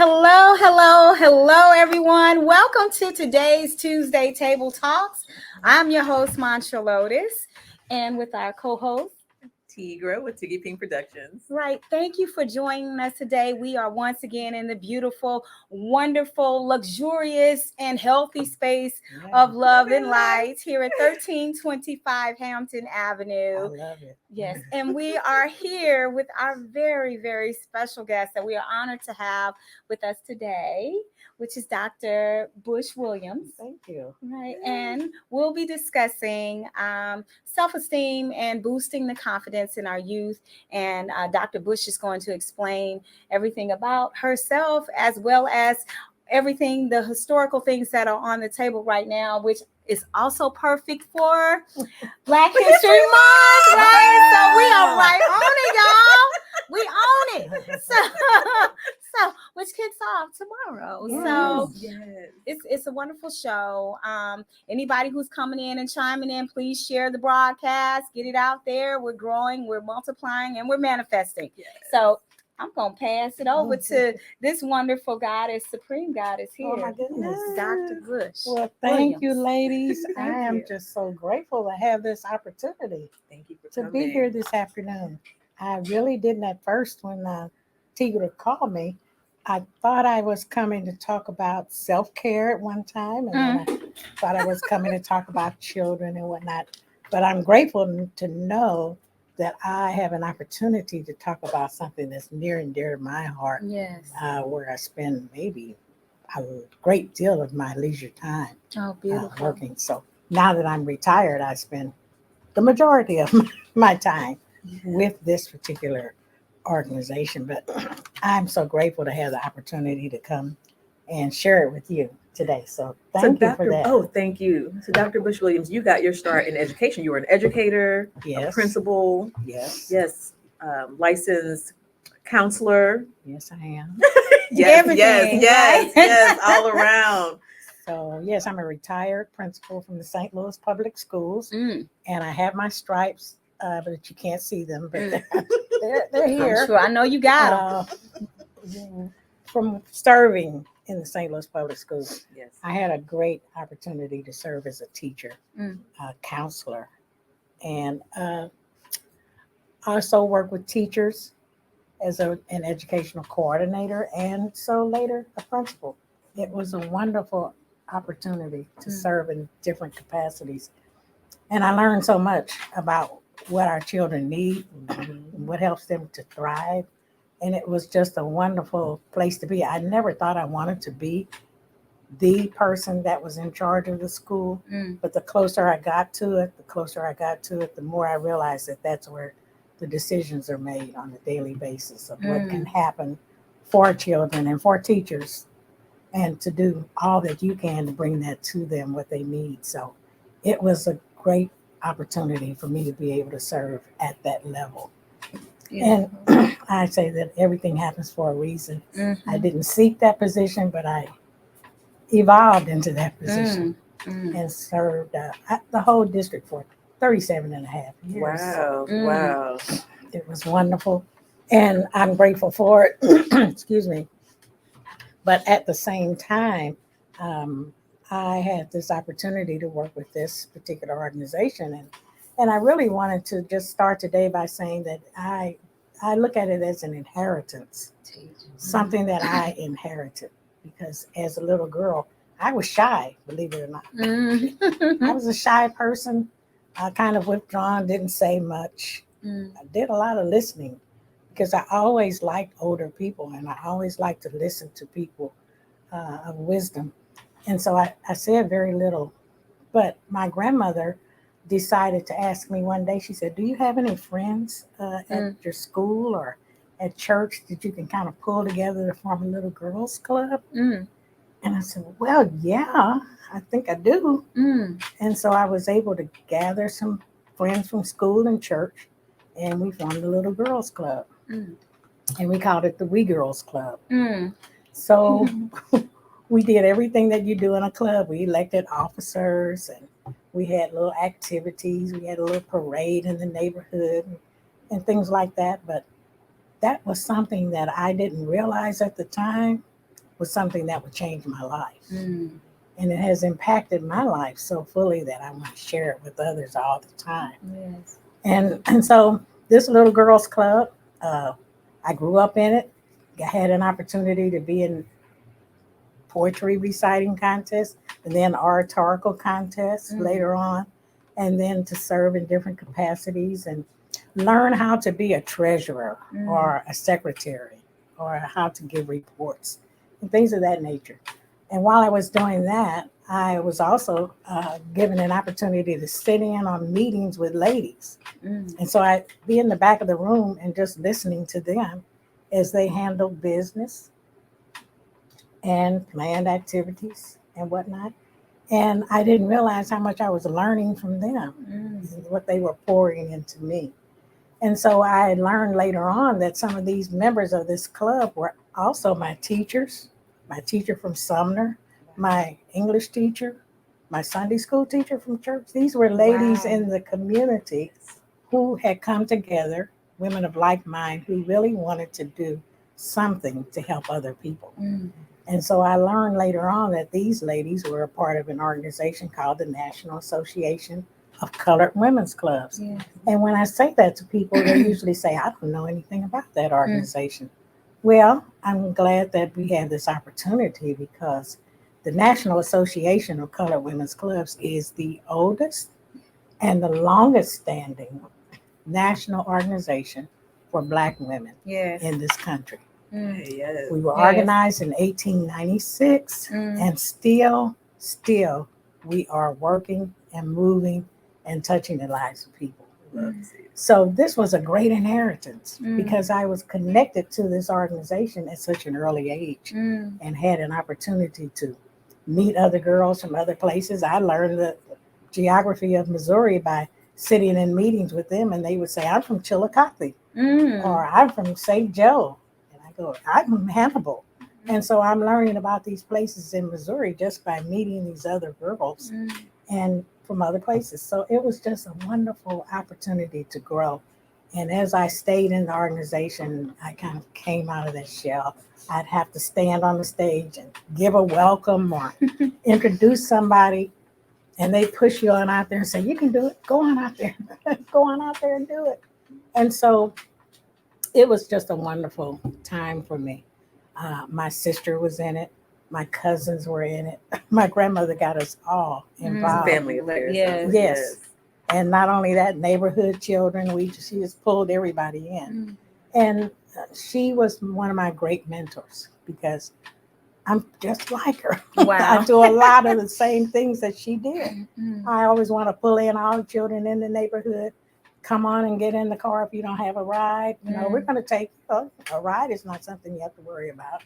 Hello, everyone. Welcome to today's Tuesday Table Talks. I'm your host, Mantra Lotus, and with our co-host, Tigra with Tiggy'd Productions. Right. Thank you for joining us today. We are once again in the beautiful, wonderful, luxurious, and healthy space of love and light here at 1325 Hampton Avenue. I love it. Yes. And we are here with our very, very special guest that we are honored to have with us today, which is Dr. Bush-Williams. Thank you. Right. And we'll be discussing self-esteem and boosting the confidence in our youth. And Dr. Bush is going to explain everything about herself as well as everything, the historical things that are on the table right now, which is also perfect for Black History Month, right? So we are right on it, y'all. We own it. So which kicks off tomorrow. Yes. So Yes. it's a wonderful show. Anybody who's coming in and chiming in, please share the broadcast, get it out there. We're growing, we're multiplying, and we're manifesting. Yes. So I'm gonna pass it over to this wonderful goddess, supreme goddess here. Oh my goodness. Dr. Bush. Well, thank you, Williams. ladies. I Thank am you. just so grateful to have this opportunity Thank you for to coming. be here this afternoon. I really didn't at first when Tigra called me. I thought I was coming to talk about self-care at one time, and then I thought I was coming to talk about children and whatnot. But I'm grateful to know that I have an opportunity to talk about something that's near and dear to my heart, Yes. where I spend maybe a great deal of my leisure time Oh, beautiful. working. So now that I'm retired, I spend the majority of my time with this particular organization. But I'm so grateful to have the opportunity to come and share it with you today. So thank you for that. Oh, thank you. So Dr. Bush-Williams, you got your start in education. You were an educator, a Yes. principal, Yes. yes, licensed counselor. Yes, I am. Yes, Everything, yes, right? yes, all around. So yes, I'm a retired principal from the St. Louis Public Schools, Mm, and I have my stripes, but you can't see them, but Mm. they're here. I'm sure. I know you got them. From serving in the St. Louis Public Schools. Yes. I had a great opportunity to serve as a teacher, Mm. a counselor, and also work with teachers as an educational coordinator, and so later a principal. It was a wonderful opportunity to serve in different capacities. And I learned so much about what our children need, what helps them to thrive. And it was just a wonderful place to be. I never thought I wanted to be the person that was in charge of the school, but the closer I got to it, the more I realized that that's where the decisions are made on a daily basis of what can happen for children and for teachers, and to do all that you can to bring that to them, what they need. So it was a great opportunity for me to be able to serve at that level. And I say that everything happens for a reason. I didn't seek that position, but I evolved into that position and served the whole district for 37 and a half years. Wow. Wow. It was wonderful, and I'm grateful for it. Excuse me. But at the same time, I had this opportunity to work with this particular organization, and I really wanted to just start today by saying that I look at it as an inheritance, something that I inherited, because as a little girl, I was shy, believe it or not. I was a shy person. I kind of withdrawn, didn't say much. I did a lot of listening because I always liked older people, and I always liked to listen to people of wisdom. And so I said very little. But my grandmother decided to ask me one day, she said, "Do you have any friends at your school or at church that you can kind of pull together to form a little girls club?" And I said, "Well, yeah, I think I do." And so I was able to gather some friends from school and church, and we formed a little girls club. And we called it the We Girls Club. So we did everything that you do in a club. We elected officers, and we had little activities. We had a little parade in the neighborhood and things like that. But that was something that I didn't realize at the time was something that would change my life. Mm. And it has impacted my life so fully that I want to share it with others all the time. Yes. And so this little girls club, I grew up in it. I had an opportunity to be in poetry reciting contests, and then oratorical contests later on, and then to serve in different capacities and learn how to be a treasurer or a secretary or how to give reports and things of that nature. And while I was doing that, I was also given an opportunity to sit in on meetings with ladies. And so I'd be in the back of the room and just listening to them as they handled business and planned activities and whatnot. And I didn't realize how much I was learning from them, what they were pouring into me. And so I learned later on that some of these members of this club were also my teachers, my teacher from Sumner, my English teacher, my Sunday school teacher from church. These were ladies in the community who had come together, women of like mind, who really wanted to do something to help other people. And so I learned later on that these ladies were a part of an organization called the National Association of Colored Women's Clubs. And when I say that to people, they usually say, I don't know anything about that organization. Well, I'm glad that we have this opportunity because the National Association of Colored Women's Clubs is the oldest and the longest standing national organization for Black women in this country. We were organized in 1896 and still we are working and moving and touching the lives of people. So this was a great inheritance because I was connected to this organization at such an early age and had an opportunity to meet other girls from other places. I learned the geography of Missouri by sitting in meetings with them, and they would say, I'm from Chillicothe, or I'm from St. Joe. And I go, I'm from Hannibal. And so I'm learning about these places in Missouri just by meeting these other girls and from other places. So it was just a wonderful opportunity to grow. And as I stayed in the organization, I kind of came out of that shell. I'd have to stand on the stage and give a welcome or introduce somebody. And they push you on out there and say, you can do it. Go on out there. Go on out there and do it. And so it was just a wonderful time for me. My sister was in it. My cousins were in it. My grandmother got us all involved. Family affairs. Yes. And not only that, neighborhood children, she just pulled everybody in. And she was one of my great mentors because I'm just like her. I do a lot of the same things that she did. I always want to pull in all the children in the neighborhood. Come on and get in the car if you don't have a ride. You know, we're going to take you. A ride is not something you have to worry about.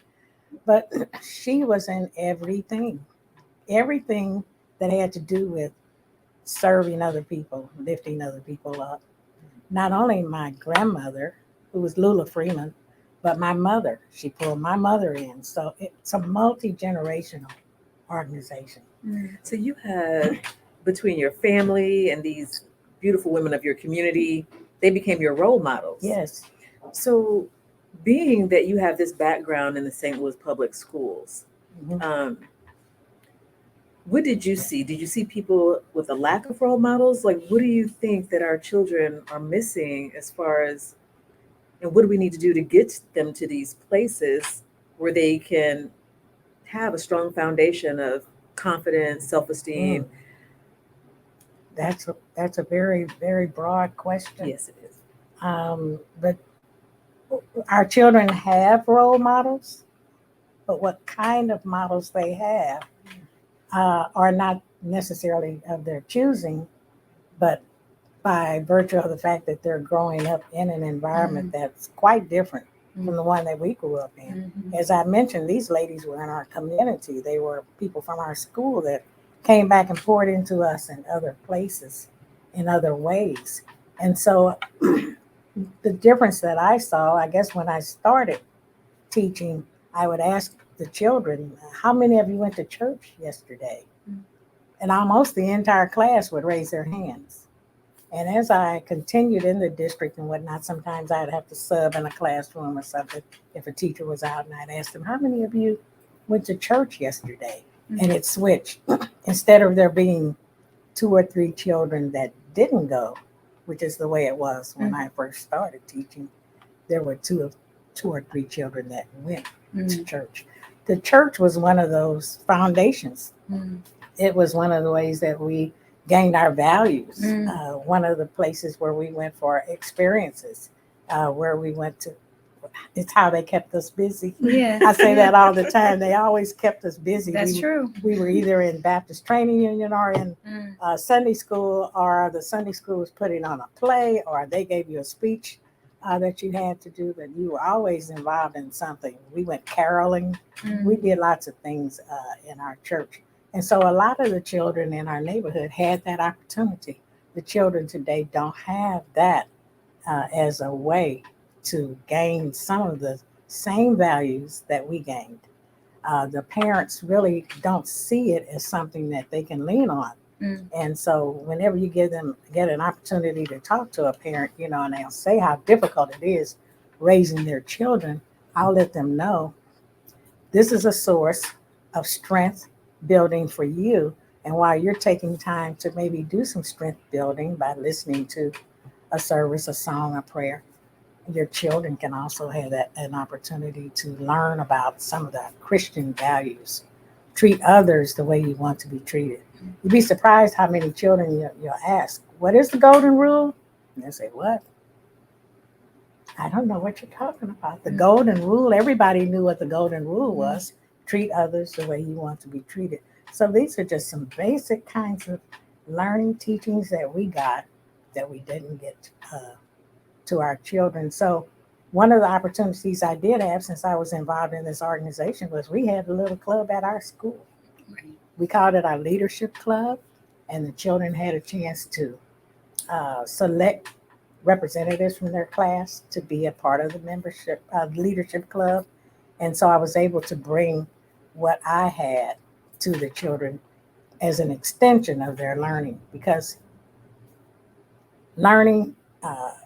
But she was in everything that had to do with serving other people, lifting other people up. Not only my grandmother, who was Lula Freeman, but my mother. She pulled my mother in. So it's a multi-generational organization. So you had, between your family and these beautiful women of your community, they became your role models. Yes. So being that you have this background in the St. Louis public schools, what did you see? Did you see people with a lack of role models? Like, what do you think that our children are missing as far as, and what do we need to do to get them to these places where they can have a strong foundation of confidence, self-esteem? That's a very, very broad question. Yes, it is. But our children have role models, but what kind of models they have are not necessarily of their choosing, but by virtue of the fact that they're growing up in an environment that's quite different from the one that we grew up in. As I mentioned, these ladies were in our community. They were people from our school that came back and poured into us in other places, in other ways. And so the difference that I saw, I guess when I started teaching, I would ask the children, how many of you went to church yesterday? And almost the entire class would raise their hands. And as I continued in the district and whatnot, sometimes I'd have to sub in a classroom or something if a teacher was out, and I'd ask them, how many of you went to church yesterday and it switched. Instead of there being 2 or 3 children that didn't go, which is the way it was when I first started teaching, there were 2 or 3 children that went to church. The church was one of those foundations. It was one of the ways that we gained our values. One of the places where we went for experiences, where we went to, it's how they kept us busy. Yeah. I say that all the time. They always kept us busy. That's true. We were either in Baptist Training Union or in Sunday school, or the Sunday school was putting on a play, or they gave you a speech that you had to do, but you were always involved in something. We went caroling. We did lots of things in our church. And so a lot of the children in our neighborhood had that opportunity. The children today don't have that as a way to gain some of the same values that we gained. The parents really don't see it as something that they can lean on. And so whenever you get an opportunity to talk to a parent, you know, and they'll say how difficult it is raising their children, I'll let them know this is a source of strength building for you. And while you're taking time to maybe do some strength building by listening to a service, a song, a prayer, your children can also have an opportunity to learn about some of the Christian values. Treat others the way you want to be treated. You'd be surprised how many children you'll ask, what is the golden rule? And they say, what? I don't know what you're talking about. The golden rule, everybody knew what the golden rule was. Treat others the way you want to be treated. So these are just some basic kinds of learning teachings that we got that we didn't get to our children. So one of the opportunities I did have since I was involved in this organization was we had a little club at our school. We called it our leadership club, and the children had a chance to select representatives from their class to be a part of the membership leadership club. And so I was able to bring what I had to the children as an extension of their learning, because learning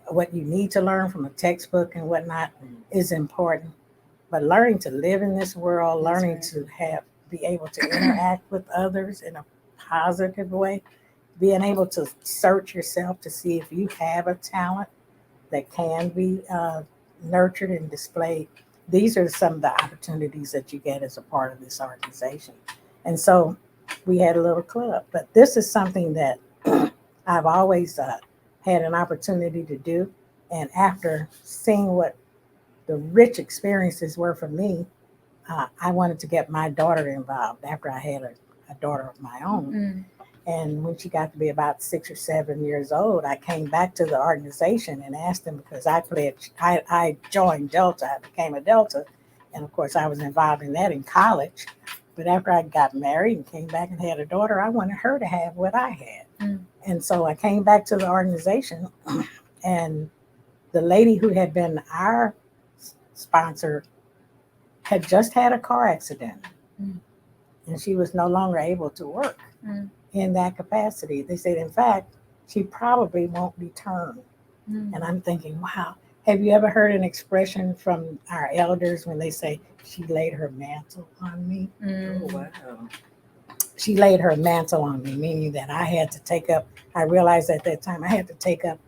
what you need to learn from a textbook and whatnot is important. But learning to live in this world, learning to be able to interact with others in a positive way, being able to search yourself to see if you have a talent that can be nurtured and displayed. These are some of the opportunities that you get as a part of this organization. And so we had a little club, but this is something that I've always had an opportunity to do. And after seeing what the rich experiences were for me, I wanted to get my daughter involved after I had a daughter of my own. And when she got to be about 6 or 7 years old, I came back to the organization and asked them, because I joined Delta, I became a Delta. And of course I was involved in that in college. But after I got married and came back and had a daughter, I wanted her to have what I had. And so I came back to the organization, and the lady who had been our sponsor had just had a car accident. And she was no longer able to work in that capacity. They said, in fact, she probably won't return. And I'm thinking, wow, have you ever heard an expression from our elders when they say, she laid her mantle on me? Oh, wow. She laid her mantle on me, meaning that I had to take up, I realized at that time I had to take up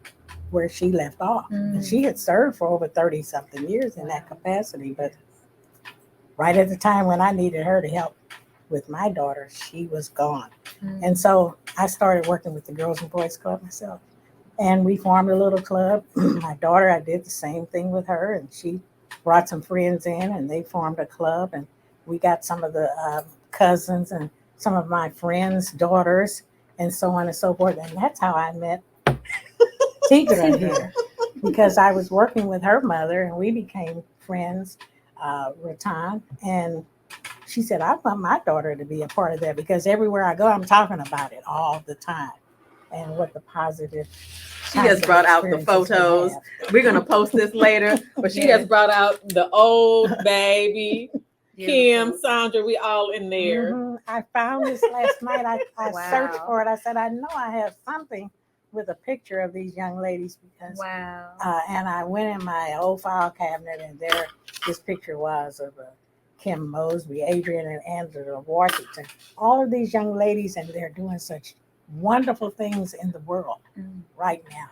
where she left off. And she had served for over 30 something years in that capacity, but right at the time when I needed her to help with my daughter, she was gone. And so I started working with the Girls and Boys Club myself. And we formed a little club. My daughter, I did the same thing with her, and she brought some friends in, and they formed a club. And we got some of the cousins and some of my friends' daughters, and so on and so forth. And that's how I met Tigra here, because I was working with her mother, and we became friends, Ratan. And she said, I want my daughter to be a part of that, because everywhere I go, I'm talking about it all the time, and what the positive. She has brought out the photos. We're going to post this later, but she has brought out the old baby, Kim, Sandra, we all in there. I found this last night. I searched for it. I said, I know I have something with a picture of these young ladies, because and I went in my old file cabinet, and there this picture was of Kim Mosby, Adrian and Angela Washington, all of these young ladies, and they're doing such wonderful things in the world right now.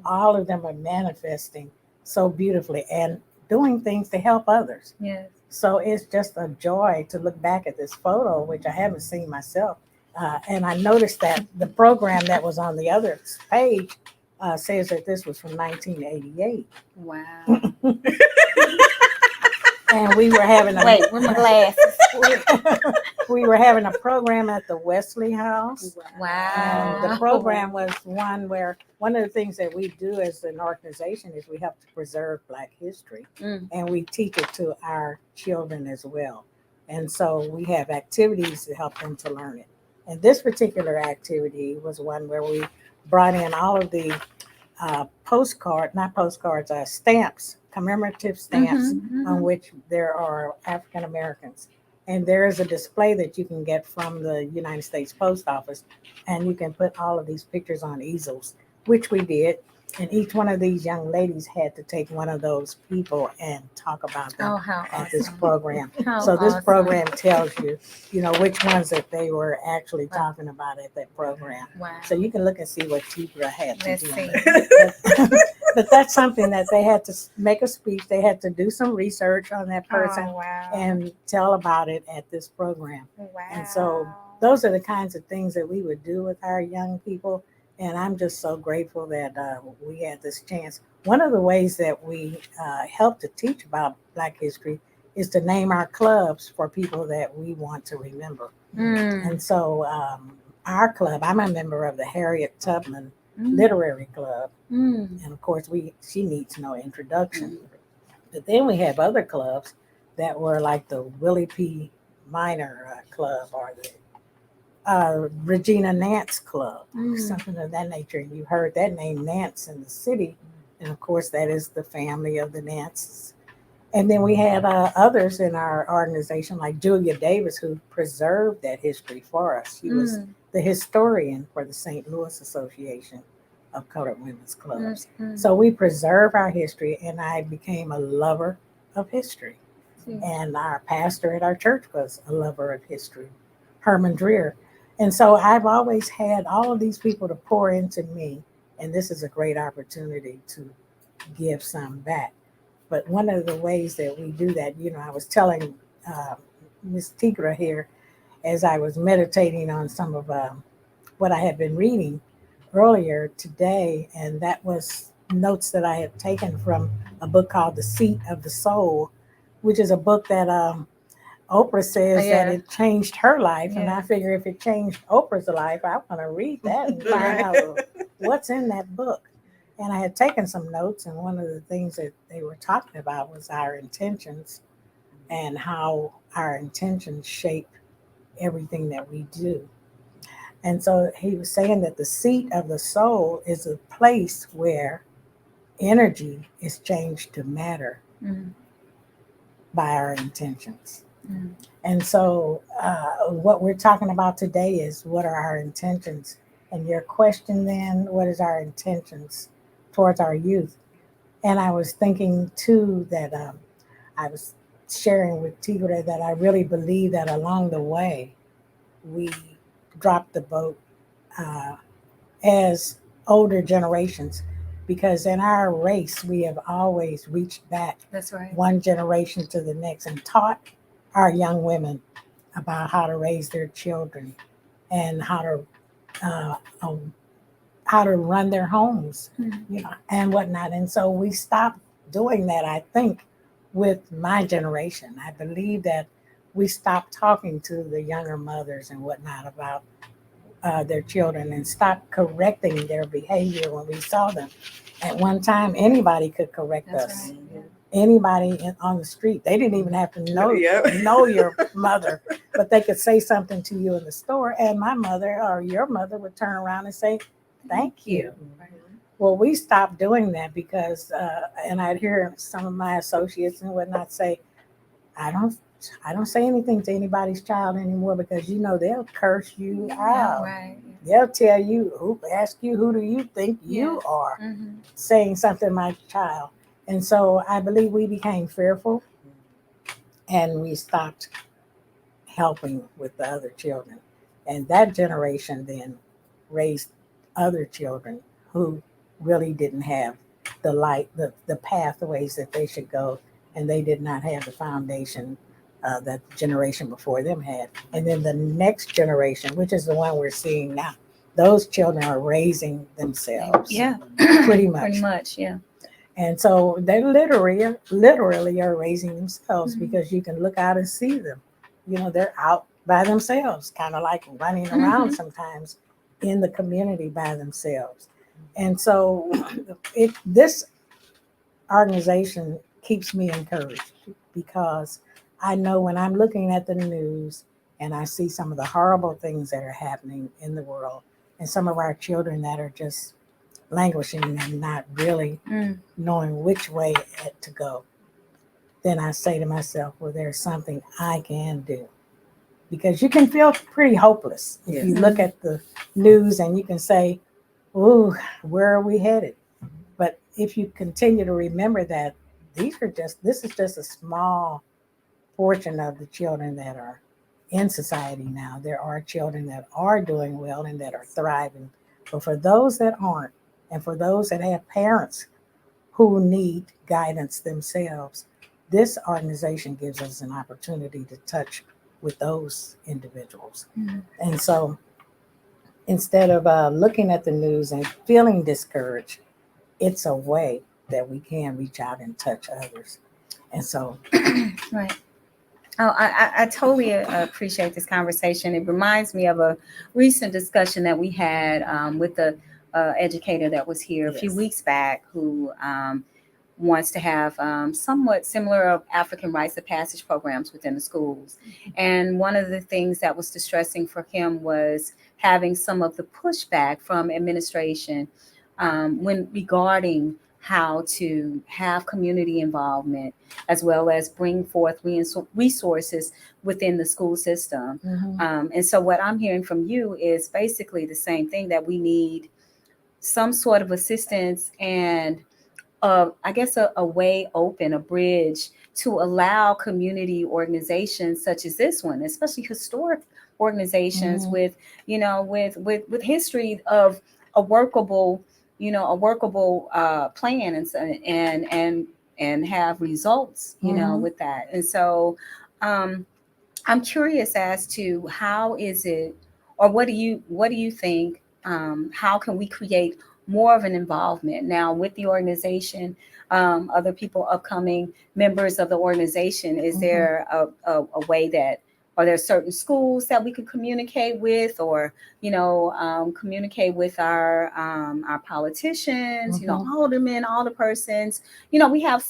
All of them are manifesting so beautifully and doing things to help others. Yes. So it's just a joy to look back at this photo, which I haven't seen myself. And I noticed that the program that was on the other page says that this was from 1988. Wow. And we were having a Wait, where my glasses? we were having a program at the Wesley House. Wow. And the program was one where one of the things that we do as an organization is we help to preserve Black history, and we teach it to our children as well. And so we have activities to help them to learn it. And this particular activity was one where we brought in all of the stamps, commemorative stamps on which there are African Americans. And there is a display that you can get from the United States Post Office, and you can put all of these pictures on easels, which we did. And each one of these young ladies had to take one of those people and talk about them at this program. So this program tells you, which ones that they were actually talking about at that program. Wow. So you can look and see what Tigra had to Let's do. see. But that's something that they had to make a speech. They had to do some research on that person wow. and tell about it at this program. Wow. And so those are the kinds of things that we would do with our young people. And I'm just so grateful that we had this chance. One of the ways that we help to teach about Black history is to name our clubs for people that we want to remember. And so our club, I'm a member of the Harriet Tubman Literary Club. And of course, she needs no introduction. But then we have other clubs that were like the Willie P. Minor Club or the Regina Nance Club, something of that nature. And you heard that name, Nance, in the city. And of course, that is the family of the Nances. And then we had others in our organization, like Julia Davis, who preserved that history for us. She was the historian for the St. Louis Association of Colored Women's Clubs. So we preserve our history, and I became a lover of history. And our pastor at our church was a lover of history, Herman Dreer. And so I've always had all of these people to pour into me, and this is a great opportunity to give some back. But one of the ways that we do that, I was telling Miss Tigra here as I was meditating on some of what I had been reading earlier today, and that was notes that I had taken from a book called The Seat of the Soul, which is a book that Oprah says that it changed her life. And I figure if it changed Oprah's life, I want to read that and find out what's in that book. And I had taken some notes, and one of the things that they were talking about was our intentions and how our intentions shape everything that we do. And so he was saying that the seat of the soul is a place where energy is changed to matter by our intentions. And so what we're talking about today is, what are our intentions? And your question then, what is our intentions towards our youth? And I was thinking too that I was sharing with Tigra that I really believe that along the way we dropped the boat as older generations, because in our race we have always reached back one generation to the next and taught our young women about how to raise their children and how to run their homes, and whatnot. And so we stopped doing that, I think, with my generation. I believe that we stopped talking to the younger mothers and whatnot about their children, and stopped correcting their behavior when we saw them. At one time, anybody could correct us. Right. Yeah. Anybody on the street. They didn't even have to know your mother, but they could say something to you in the store, and my mother or your mother would turn around and say, "Thank you." Well, we stopped doing that because, and I'd hear some of my associates and whatnot say, I don't say anything to anybody's child anymore, because they'll curse you out. Right. They'll tell you, ask you, who do you think you are, saying something to my child. And so I believe we became fearful. and we stopped helping with the other children. And that generation then raised other children who really didn't have the pathways that they should go, and they did not have the foundation that the generation before them had. And then the next generation, which is the one we're seeing now, those children are raising themselves. Yeah. Pretty much. Pretty much, yeah. And so they literally are raising themselves, Mm-hmm. because you can look out and see them. You know, they're out by themselves, kind of like running around sometimes in the community by themselves. And so this organization keeps me encouraged, because I know when I'm looking at the news and I see some of the horrible things that are happening in the world, and some of our children that are just languishing and not really knowing which way to go, then I say to myself, well, there's something I can do. Because you can feel pretty hopeless if Yes. you look at the news and you can say, ooh, where are we headed? But if you continue to remember that this is just a small portion of the children that are in society now. There are children that are doing well and that are thriving. But for those that aren't, and for those that have parents who need guidance themselves, this organization gives us an opportunity to touch with those individuals. Mm-hmm. And so instead of looking at the news and feeling discouraged, it's a way that we can reach out and touch others. And so, Right. Oh, I totally appreciate this conversation. It reminds me of a recent discussion that we had with the educator that was here a few Yes. weeks back, who wants to have somewhat similar African rites of passage programs within the schools. And one of the things that was distressing for him was having some of the pushback from administration when regarding how to have community involvement, as well as bring forth resources within the school system. And so what I'm hearing from you is basically the same thing, that we need some sort of assistance and I guess a way open, a bridge to allow community organizations such as this one, especially historic organizations with history of a workable plan and have results, with that. And so I'm curious as to how is it, or what do you think? How can we create more of an involvement now with the organization? Other people, upcoming members of the organization, is there a way that, are there certain schools that we could communicate with, or communicate with our politicians, aldermen, alderpersons? We have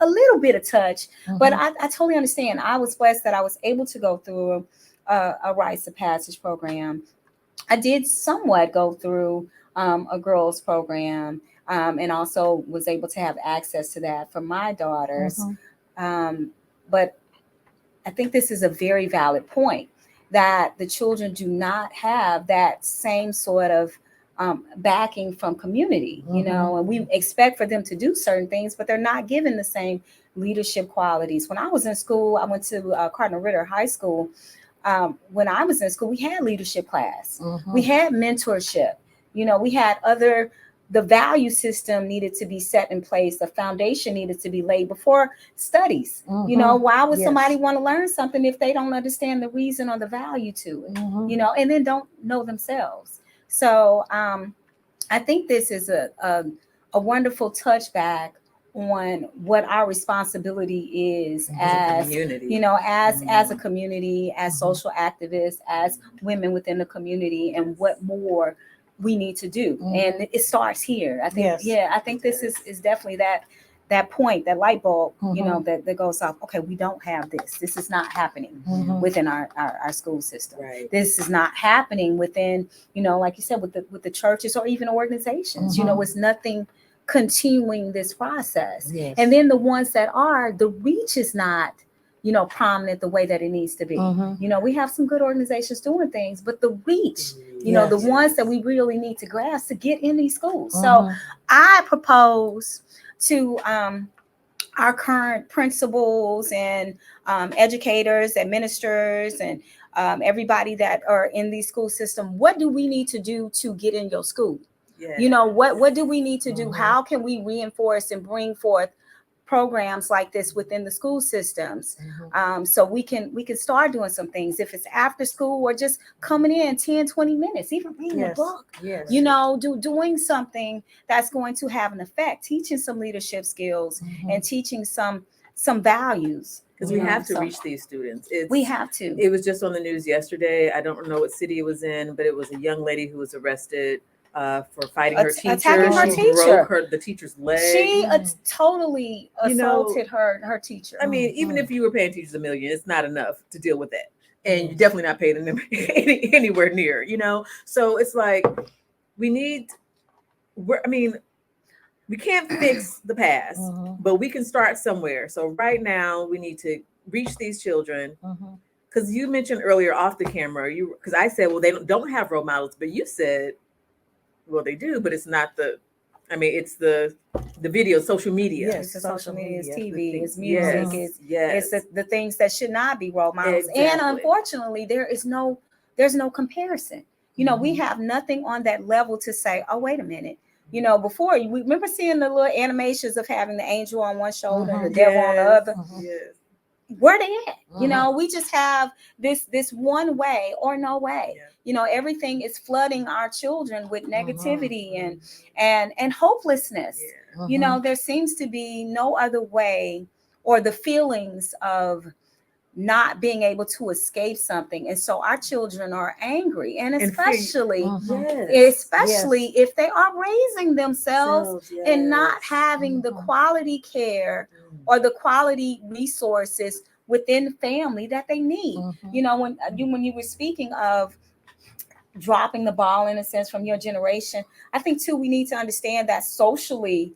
a little bit of touch, but I totally understand. I was blessed that I was able to go through a rites of passage program. I did somewhat go through a girls program, and also was able to have access to that for my daughters. But I think this is a very valid point, that the children do not have that same sort of backing from community, and we expect for them to do certain things, but they're not given the same leadership qualities. When I was in school, I went to Cardinal Ritter High School. When I was in school, we had leadership class, we had mentorship, we had the value system needed to be set in place. The foundation needed to be laid before studies. Why would somebody want to learn something if they don't understand the reason or the value to it, and then don't know themselves? So I think this is a wonderful touchback on what our responsibility is as a community, as a community, as social activists, as women within the community, and what more we need to do. And it starts here. I think, I think this is definitely that point, that light bulb, that goes off. Okay, we don't have this. This is not happening within our school system. Right. This is not happening within, like you said, with the churches or even organizations. It's nothing continuing this process. And then the ones that are, the reach is not prominent the way that it needs to be. We have some good organizations doing things, but the reach, the ones that we really need to grasp to get in these schools. So I propose to our current principals and educators, administrators, and everybody that are in the school system, what do we need to do to get in your school? Yes. You know, what do we need to do? Mhm. How can we reinforce and bring forth programs like this within the school systems, so we can start doing some things, if it's after school or just coming in 10, 20 minutes, even reading a Yes. book, Yes. you know, doing something that's going to have an effect, teaching some leadership skills Mhm. and teaching some values, Because you we know, have to so reach these students. we have to. It was just on the news yesterday. I don't know what city it was in, but it was a young lady who was arrested for fighting her teacher. Attacking her She teacher. broke the teacher's leg. She totally You know, assaulted her teacher. I mean, even if you were paying teachers $1 million, it's not enough to deal with that. And you're definitely not paying them anywhere near, you know? So it's like, we can't fix the past, but we can start somewhere. So right now we need to reach these children. Because you mentioned earlier off the camera, because I said, well, they don't have role models, but you said, well, they do, but it's not it's the video, social media. Yes, it's social media, it's TV, it's Yes, music, yes. it's the things that should not be role models. Exactly. And unfortunately, there's no comparison. You know, we have nothing on that level to say, oh, wait a minute. You know, before, we remember seeing the little animations of having the angel on one shoulder and the devil on the other. Yes. Where they at? You know, we just have this one way or no way. Yeah. You know, everything is flooding our children with negativity and hopelessness. Yeah. You know, there seems to be no other way, or the feelings of not being able to escape something. And so our children are angry, and especially if they are raising themselves and not having the quality care or the quality resources within family that they need. You know, when you were speaking of dropping the ball, in a sense, from your generation, I think too we need to understand that socially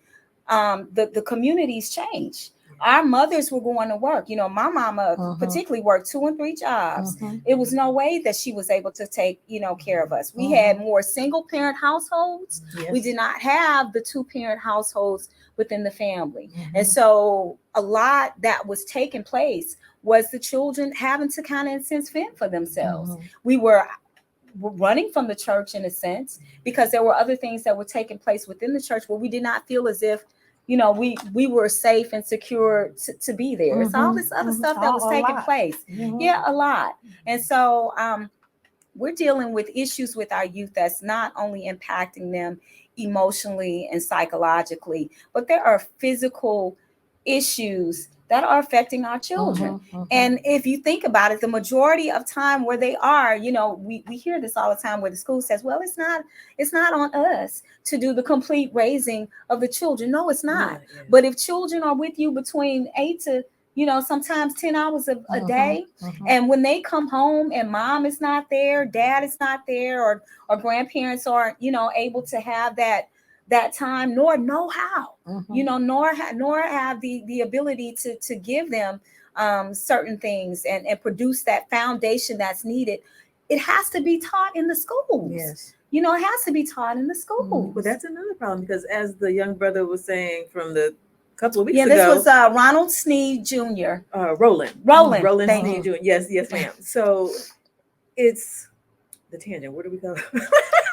the communities change. Our mothers were going to work. You know, my mama particularly worked 2 and 3 jobs. It was no way that she was able to take, you know, care of us. We had more single parent households. We did not have the 2-parent households within the family. And so a lot that was taking place was the children having to kind of, in a sense, fend for themselves. We were running from the church, in a sense, because there were other things that were taking place within the church where we did not feel as if, you know, we were safe and secure to be there. It's all this other stuff that was taking place. Yeah, a lot. And so we're dealing with issues with our youth that's not only impacting them emotionally and psychologically, but there are physical issues that are affecting our children. And if you think about it, the majority of time where they are, you know, we hear this all the time where the school says, well, it's not on us to do the complete raising of the children. No, it's not. But if children are with you between 8 to, you know, sometimes 10 hours a day, and when they come home and mom is not there, dad is not there, or grandparents aren't, you know, able to have that time, nor know how, you know, nor have the ability to give them certain things and produce that foundation that's needed. It has to be taught in the schools. You know, it has to be taught in the schools. But that's another problem, because as the young brother was saying from the couple of weeks ago. This was Ronald Sneed Jr. Roland Sneed Jr. Yes, ma'am. So it's the tangent. Where do we go?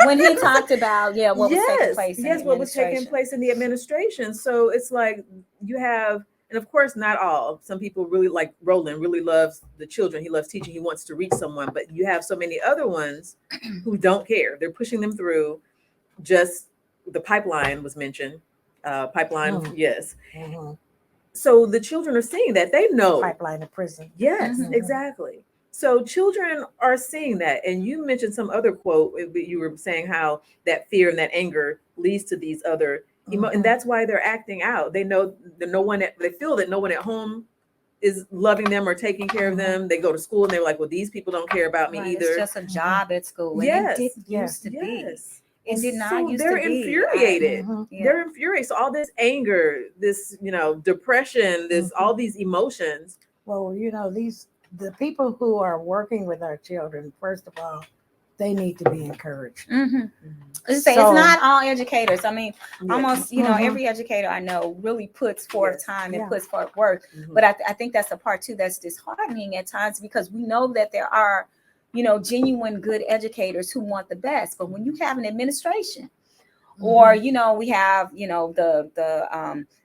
When he talked about what was taking place. What was taking place in the administration. So it's like you have, and of course not all. Some people really, like Roland, really loves the children. He loves teaching. He wants to reach someone. But you have so many other ones who don't care. They're pushing them through. Just the pipeline was mentioned. Yes. So the children are seeing that. They know. Pipeline to prison. Yes, exactly. So children are seeing that. And you mentioned some other quote. You were saying how that fear and that anger leads to these other and that's why they're acting out. They know that they feel that no one at home is loving them or taking care of them. They go to school and they're like, well, these people don't care about me either. It's just a job at school. It didn't used to be. It did not used to be. They're infuriated. They're infuriated. So all this anger, this, you know, depression, this all these emotions. Well, you know, the people who are working with our children, first of all, they need to be encouraged. Mm-hmm. It's So- not all educators. I mean, Yeah. almost, Mhm. every educator I know really puts forth Yes. time and Yeah. puts forth work. Mhm. But I think that's the part too that's disheartening at times, because we know that there are, genuine good educators who want the best. But when you have an administration, or we have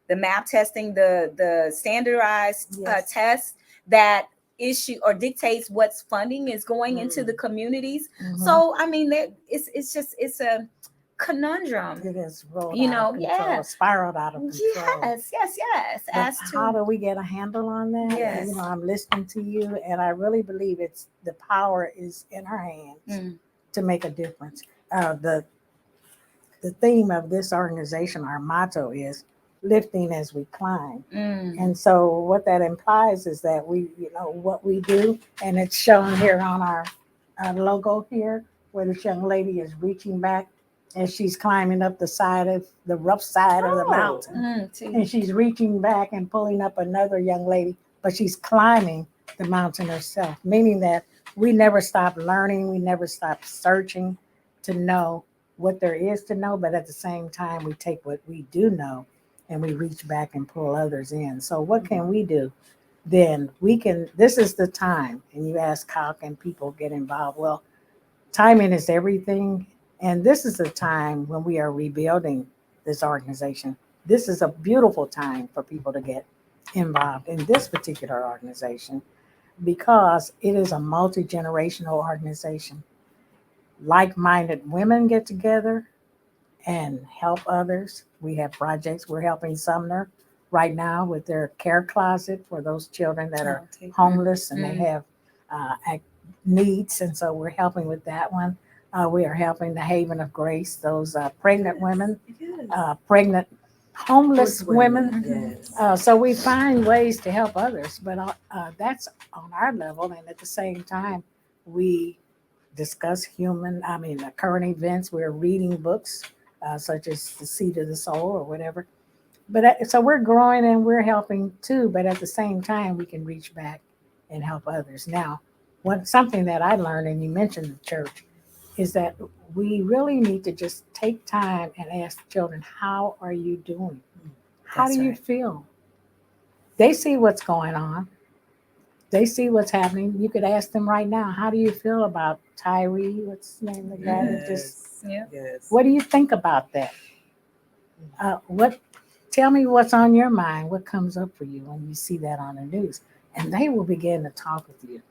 the map testing, the standardized Yes. tests that issue or dictates what's funding is going into the communities. Mhm. So I mean, it's a conundrum. It is rolled You out know, of control, yeah. spiraled out of control. Yes. But As how to do we get a handle on that? Yes. I'm listening to you, and I really believe it's the power is in our hands Mm. to make a difference. The theme of this organization, our motto is lifting as we climb. And so what that implies is that we, what we do, and it's shown here on our logo here, where this young lady is reaching back as she's climbing up the rough side of the mountain. And she's reaching back and pulling up another young lady, but she's climbing the mountain herself, meaning that we never stop learning, we never stop searching to know what there is to know, but at the same time, we take what we do know and we reach back and pull others in. So what can we do? Then this is the time. And you ask, how can people get involved? Well, timing is everything. And this is the time when we are rebuilding this organization. This is a beautiful time for people to get involved in this particular organization because it is a multi-generational organization. Like-minded women get together and help others. We have projects. We're helping Sumner right now with their care closet for those children that are homeless and they have needs. And so we're helping with that one. We are helping the Haven of Grace, those pregnant women, pregnant homeless women. Yes. So we find ways to help others, but that's on our level. And at the same time, we discuss current events. We're reading books such as The Seed of the Soul or whatever. But so we're growing and we're helping too, but at the same time, we can reach back and help others. Now, something that I learned, and you mentioned the church, is that we really need to just take time and ask children, how are you doing? How do you feel? They see what's going on. They see what's happening. You could ask them right now, how do you feel about Tyree? What's his name? The guy that just, Yes. what do you think about that? Tell me what's on your mind. What comes up for you when you see that on the news? And they will begin to talk with you.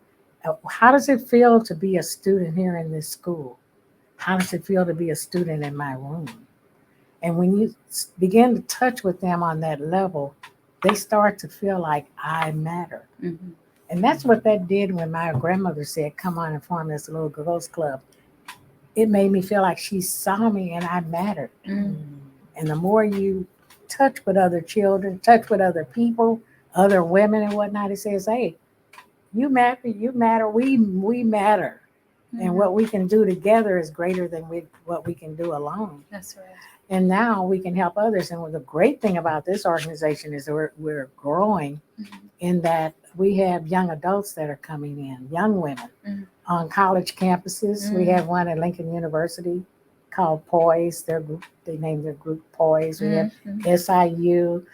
How does it feel to be a student here in this school? How does it feel to be a student in my room? And when you begin to touch with them on that level, they start to feel like I matter. Mm-hmm. And that's what that did when my grandmother said, come on and form this little girls club. It made me feel like she saw me and I mattered. Mm-hmm. And the more you touch with other children, touch with other people, other women and whatnot, it says, hey, you matter, we matter. Mm-hmm. And what we can do together is greater than what we can do alone. That's right. And now we can help others. And the great thing about this organization is we're growing in that we have young adults that are coming in, young women on college campuses. We have one at Lincoln University called Poise. They named their group Poise. We have SIU.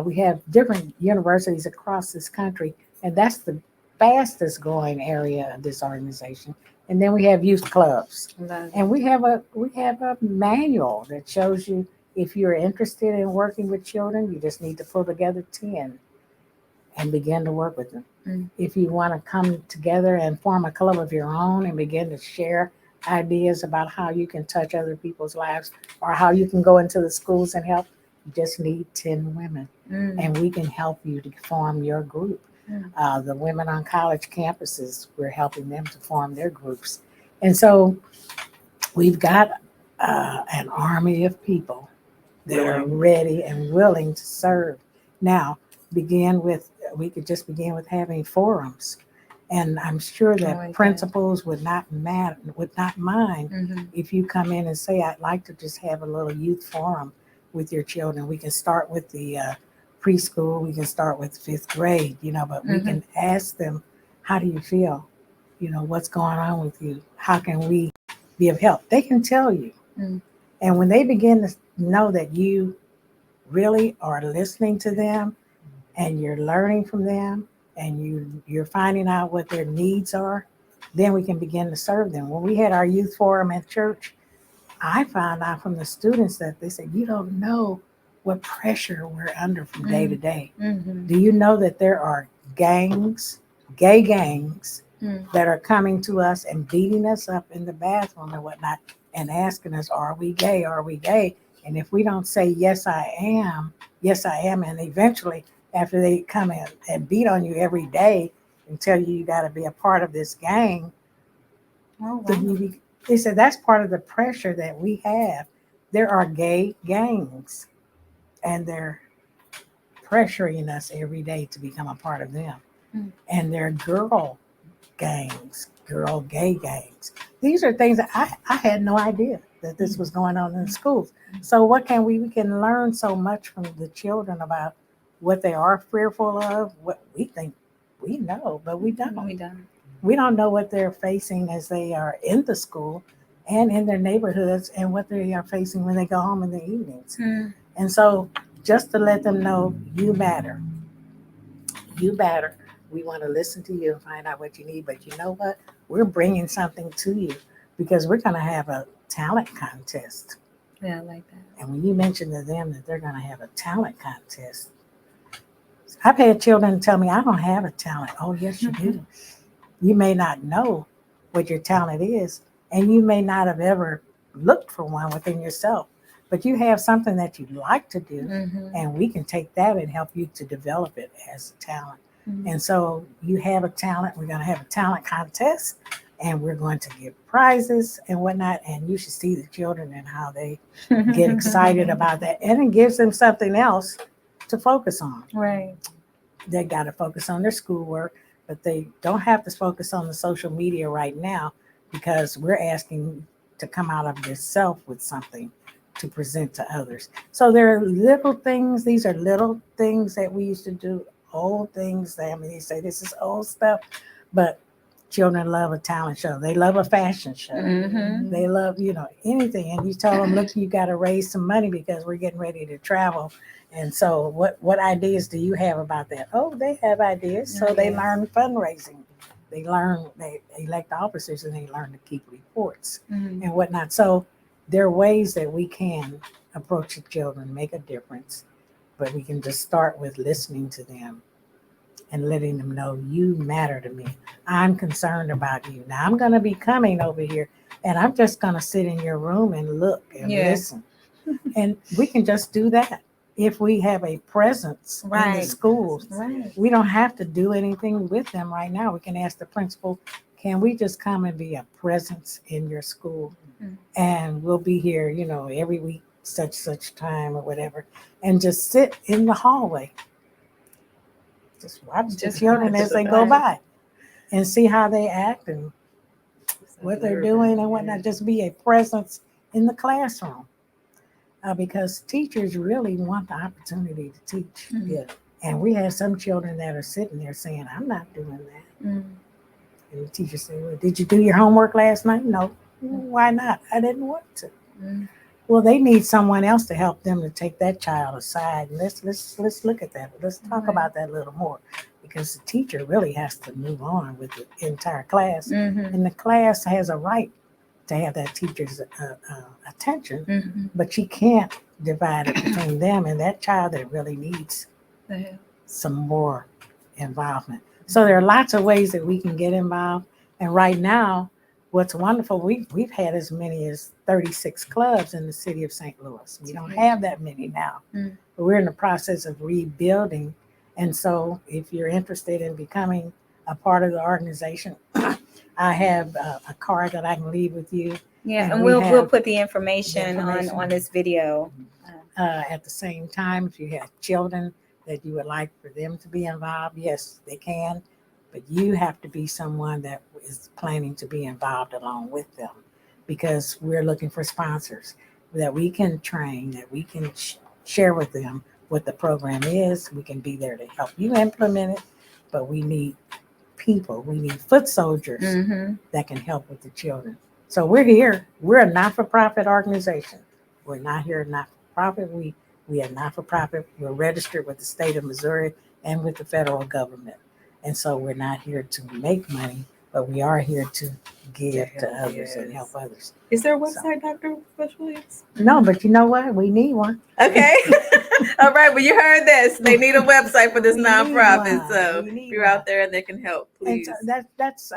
We have different universities across this country. And that's the fastest growing area of this organization. And then we have youth clubs. And we have a manual that shows you if you're interested in working with children, you just need to pull together 10 and begin to work with them. If you want to come together and form a club of your own and begin to share ideas about how you can touch other people's lives or how you can go into the schools and help, you just need 10 women. And we can help you to form your group. The women on college campuses, we're helping them to form their groups. And so we've got an army of people that are ready and willing to serve. Now, we could just begin with having forums. And I'm sure that principals would not mind if you come in and say, I'd like to just have a little youth forum with your children. We can start with the preschool, we can start with 5th grade, but we can ask them, how do you feel? What's going on with you? How can we be of help. They can tell you. Mm. And when they begin to know that you really are listening to them and you're learning from them and you're finding out what their needs are, then we can begin to serve them. When we had our youth forum at church, I found out from the students that they said, you don't know what pressure we're under from day to day. Mm-hmm. Do you know that there are gangs, gay gangs, that are coming to us and beating us up in the bathroom and whatnot and asking us, are we gay? Are we gay? And if we don't say, yes, I am, and eventually after they come in and beat on you every day and tell you got to be a part of this gang, Oh, wow. they said that's part of the pressure that we have. There are gay gangs and they're pressuring us every day to become a part of them. Mm. And they're girl gangs, girl gay gangs. These are things that I had no idea that this was going on in schools. So what can we can learn so much from the children about what they are fearful of, what we think we know, but we don't. We don't know what they're facing as they are in the school and in their neighborhoods and what they are facing when they go home in the evenings. Mm. And so just to let them know, you matter. You matter. We want to listen to you and find out what you need. But you know what? We're bringing something to you because we're going to have a talent contest. Yeah, I like that. And when you mention to them that they're going to have a talent contest, I've had children tell me, I don't have a talent. Oh, yes, you do. You may not know what your talent is, and you may not have ever looked for one within yourself, but you have something that you like to do, and we can take that and help you to develop it as a talent. And so you have a talent. We're going to have a talent contest, and we're going to give prizes and whatnot, and you should see the children and how they get excited about that, and it gives them something else to focus on. Right. They got to focus on their schoolwork, but they don't have to focus on the social media right now because we're asking to come out of yourself with something to present to others. So there are little things. These are little things that we used to do, old things. They say this is old stuff, but children love a talent show. They love a fashion show. They love, anything. And you tell them, look, you got to raise some money because we're getting ready to travel. And so what ideas do you have about that? Oh, they have ideas. So they learn fundraising. They elect officers and they learn to keep reports and whatnot. So there are ways that we can approach the children, make a difference, but we can just start with listening to them and letting them know you matter to me. I'm concerned about you. Now I'm going to be coming over here and I'm just going to sit in your room and look and listen. And we can just do that. If we have a presence in the schools, we don't have to do anything with them right now. We can ask the principal, can we just come and be a presence in your school? And we'll be here, every week, such time or whatever, and just sit in the hallway. Just watch the children as they go by and see how they act and what they're doing and whatnot. Just be a presence in the classroom. Because teachers really want the opportunity to teach. And we have some children that are sitting there saying, I'm not doing that. And the teacher said, well, did you do your homework last night? No. Why not? I didn't want to. Well, they need someone else to help them to take that child aside. Let's look at that. Let's talk about that a little more, because the teacher really has to move on with the entire class. And the class has a right to have that teacher's attention, but she can't divide it between them and that child that really needs some more involvement. So there are lots of ways that we can get involved. And right now, what's wonderful, we've had as many as 36 clubs in the city of St. Louis. We don't have that many now, but we're in the process of rebuilding. And so if you're interested in becoming a part of the organization, I have a card that I can leave with you. Yeah, and we'll put the information on this video. At the same time, if you have children that you would like for them to be involved, yes, they can. But you have to be someone that is planning to be involved along with them, because we're looking for sponsors that we can train, that we can share with them what the program is. We can be there to help you implement it, but we need people. We need foot soldiers that can help with the children. So we're here. We're a not-for-profit organization. We're not here not-for-profit. We are not-for-profit. We're registered with the state of Missouri and with the federal government. And so we're not here to make money, but we are here to give to others and help others. Is there a website, Dr. Bush-Williams? No, but you know what? We need one. Okay. All right. Well, you heard this. They need a website for this We need nonprofit. one. So We if need you're one. out there and they can help, And please. so that's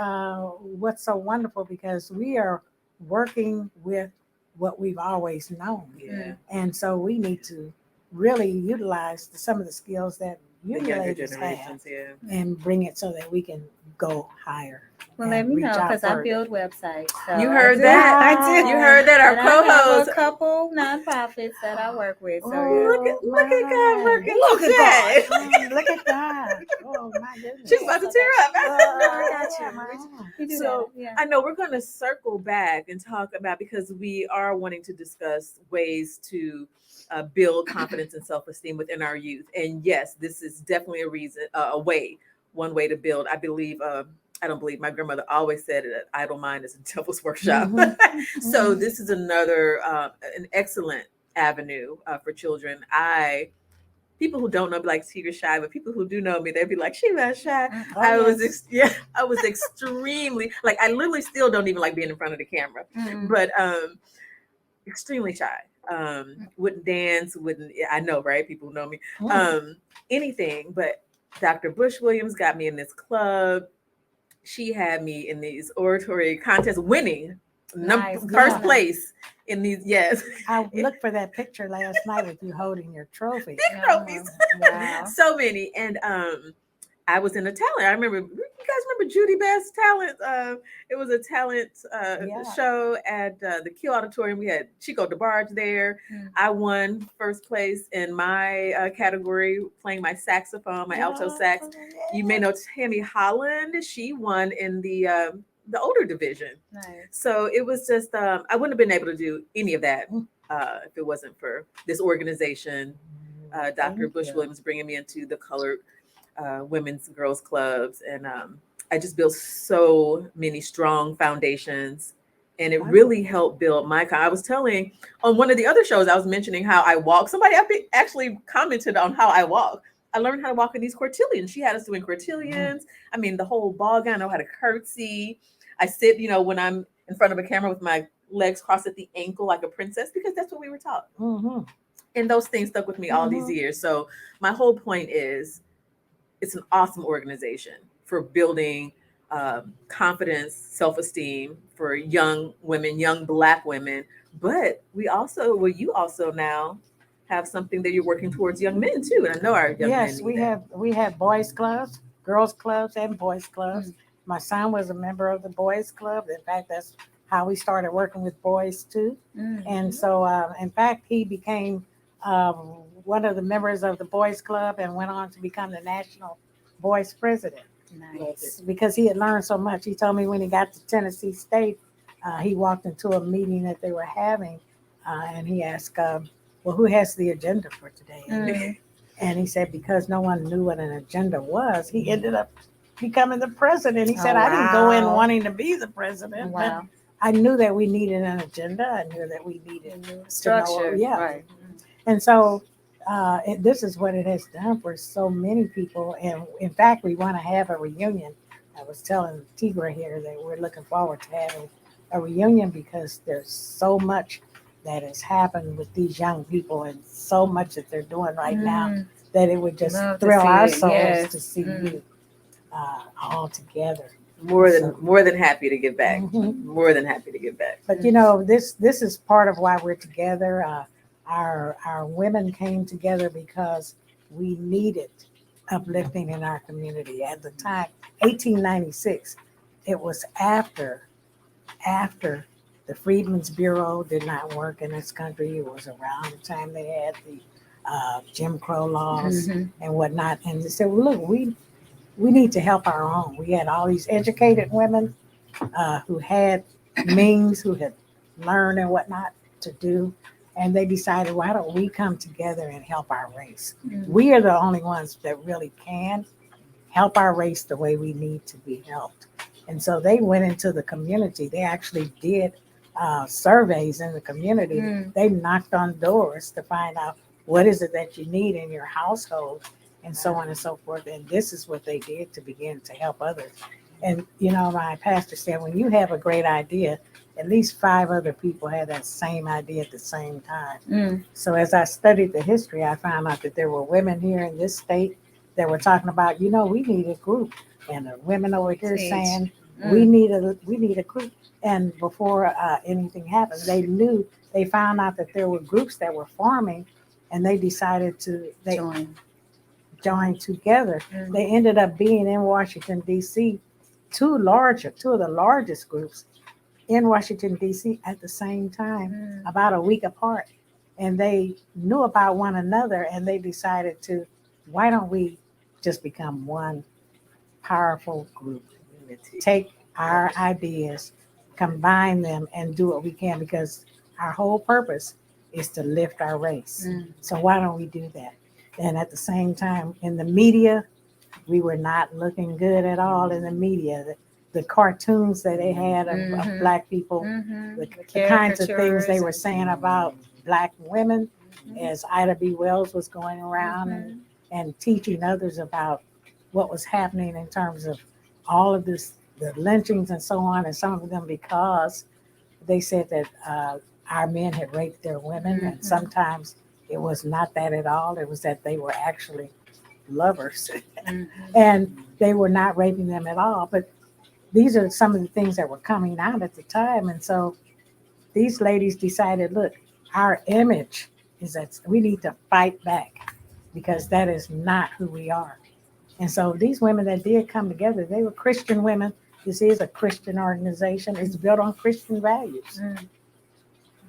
what's so wonderful, because we are working with what we've always known. Yeah. And so we need to really utilize some of the skills that you The younger ladies have generations, yeah. and bring it so that we can go higher. Well, and let me reach know, out because I further. build websites. So You I heard do- that? I do. You heard that? Our And I have co-host. a couple nonprofits that I work with. So Oh, yeah. Look at God working Look today. at God. Look at God. Oh my goodness. She's about to tear up. I got you. Wow. We do So, that, yeah. I know we're going to circle back and talk about, because we are wanting to discuss ways to build confidence and self-esteem within our youth. And yes, this is definitely one way to build. I don't believe, my grandmother always said it, an idle mind is a devil's workshop. So this is another, an excellent avenue for children. People who don't know me like Tigra shy, but people who do know me, they'd be like, "She not shy." Oh, I yes. was extremely, like, I literally still don't even like being in front of the camera, Mhm. but extremely shy. Wouldn't dance, I know, right? People know me. Anything, but Dr. Bush-Williams got me in this club. She had me in these oratory contests, winning Nice. first Yeah. place in these. Yes, I looked for that picture last night with you holding your trophy. big trophies. Wow. So many. And I was in a talent. I remember, you guys remember Judy Best's talent? It was a talent Yeah. show at the Kiel Auditorium. We had Chico DeBarge there. Mm. I won first place in my category, playing my saxophone, my alto sax. You may know Tammy Holland. She won in the older division. Nice. So it was just, I wouldn't have been able to do any of that if it wasn't for this organization, Dr. Thank you. Bush-Williams bringing me into the colored women's girls clubs. And I just built so many strong foundations, and it really helped build I was telling on one of the other shows, I was mentioning how I walk. Somebody actually commented on how I walk. I learned how to walk in these cotillions. She had us doing cotillions. I mean, the whole ball gown. I know how to curtsy. I sit, when I'm in front of a camera with my legs crossed at the ankle like a princess, because that's what we were taught. Mm-hmm. And those things stuck with me all these years. So my whole point is, it's an awesome organization for building confidence, self-esteem for young women, young Black women. But you also now have something that you're working towards young men too. And I know our young men Yes, need that. we have boys clubs, girls clubs, and boys clubs. My son was a member of the boys club. In fact, that's how we started working with boys too. And so, in fact, he became one of the members of the boys club and went on to become the national boys president. Nice. Because he had learned so much. He told me when he got to Tennessee State, he walked into a meeting that they were having, and he asked, well, who has the agenda for today? And he said, because no one knew what an agenda was, he ended up becoming the president. He said, I didn't go in wanting to be the president, but I knew that we needed an agenda. I knew that we needed Structure. Right. And so this is what it has done for so many people. And in fact, we want to have a reunion. I was telling Tigra here that we're looking forward to having a reunion, because there's so much that has happened with these young people and so much that they're doing right now, that it would just Love to thrill see our it, souls yes. to see you all together. More than happy to give back. Mhm. More than happy to give back. But this is part of why we're together. Our women came together because we needed uplifting in our community. At the time, 1896, it was after the Freedmen's Bureau did not work in this country. It was around the time they had the Jim Crow laws and whatnot. And they said, well, look, we need to help our own. We had all these educated women who had means, who had learned and whatnot to do. And they decided, why don't we come together and help our race? We are the only ones that really can help our race the way we need to be helped. And so they went into the community. They actually did surveys in the community. They knocked on doors to find out what is it that you need in your household and so on and so forth. And this is what they did to begin to help others. And, you know, my pastor said, when you have a great idea, at least 5 other people had that same idea at the same time. So as I studied the history, I found out that there were women here in this state that were talking about, you know, we need a group. And the women over here saying, we need a group. And before anything happened, they found out that there were groups that were forming, and they decided to join together. They ended up being in Washington, D.C., two of the largest groups in Washington, D.C. at the same time, about a week apart. And they knew about one another, and they decided to, why don't we just become one powerful group? Take our ideas, combine them, and do what we can, because our whole purpose is to lift our race. So why don't we do that? And at the same time, in the media, we were not looking good at all in the media. The cartoons that they had of Black people, the kinds of things they were saying about Black women, as Ida B. Wells was going around and teaching others about what was happening in terms of all of this, the lynchings and so on, and some of them because they said that our men had raped their women, and sometimes it was not that at all. It was that they were actually lovers, and they were not raping them at all. But these are some of the things that were coming out at the time. And so these ladies decided, look, our image is that we need to fight back, because that is not who we are. And so these women that did come together, they were Christian women. This is a Christian organization. It's built on Christian values.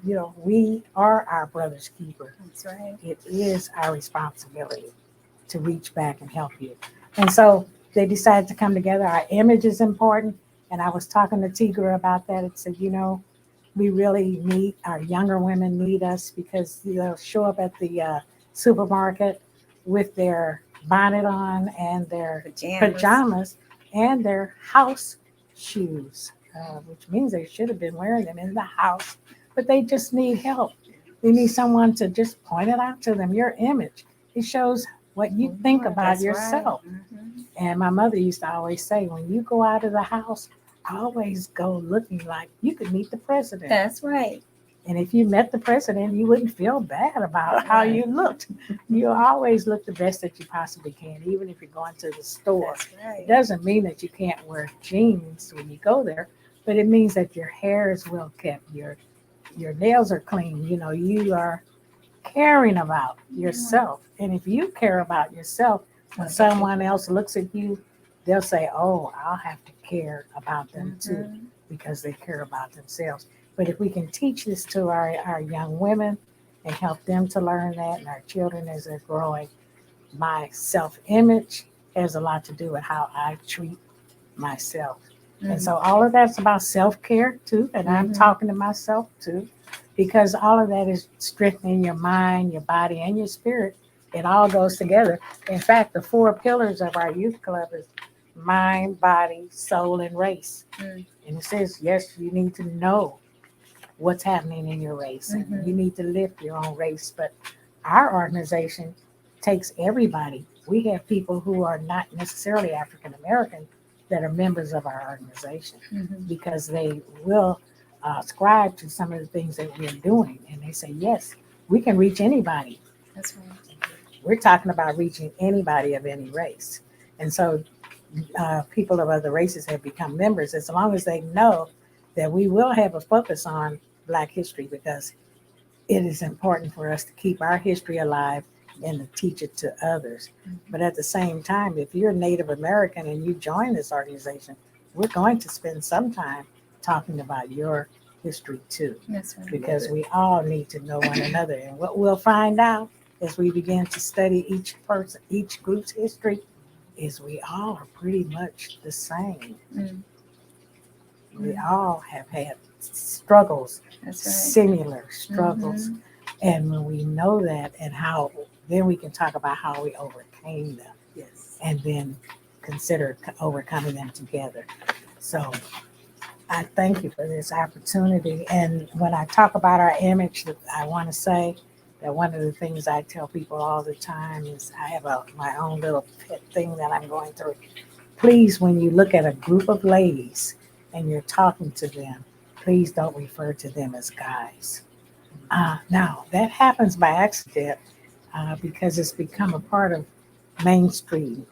You know, we are our brother's keeper. That's right. It is our responsibility to reach back and help you. And so they decided to come together. Our image is important. And I was talking to Tigra about that. It said, you know, we really need, our younger women need us, because they'll show up at the supermarket with their bonnet on and their pajamas and their house shoes, which means they should have been wearing them in the house, but they just need help. They need someone to just point it out to them. Your image, it shows what you think about yourself. Right. And my mother used to always say, when you go out of the house, always go looking like you could meet the president. That's right. And if you met the president, you wouldn't feel bad about how you looked. You always look the best that you possibly can, even if you're going to the store. Right. It doesn't mean that you can't wear jeans when you go there, but it means that your hair is well kept, your nails are clean. You know, you are caring about yourself. And if you care about yourself, when someone else looks at you, they'll say, oh, I'll have to care about them too, because they care about themselves. But if we can teach this to our young women and help them to learn that, and our children as they're growing, my self-image has a lot to do with how I treat myself. And so all of that's about self-care too, and I'm talking to myself too, because all of that is strengthening your mind, your body, and your spirit. It all goes together. In fact, the 4 pillars of our youth club is mind, body, soul, and race. And it says, yes, you need to know what's happening in your race, and you need to lift your own race. But our organization takes everybody. We have people who are not necessarily African American that are members of our organization, because they will ascribe to some of the things that we're doing, and they say, yes, we can reach anybody. That's right. We're talking about reaching anybody of any race. And so people of other races have become members, as long as they know that we will have a focus on Black history, because it is important for us to keep our history alive and to teach it to others. But at the same time, if you're Native American and you join this organization, we're going to spend some time talking about your history too. That's right. Because we all need to know one another. And what we'll find out as we begin to study each group's history, is we all are pretty much the same. We all have had struggles, similar struggles. And when we know that, and how, then we can talk about how we overcame them. And then consider overcoming them together. So I thank you for this opportunity. And when I talk about our image, I want to say that one of the things I tell people all the time is I have my own little pet thing that I'm going through. Please, when you look at a group of ladies and you're talking to them, please don't refer to them as guys. Now, that happens by accident because it's become a part of mainstream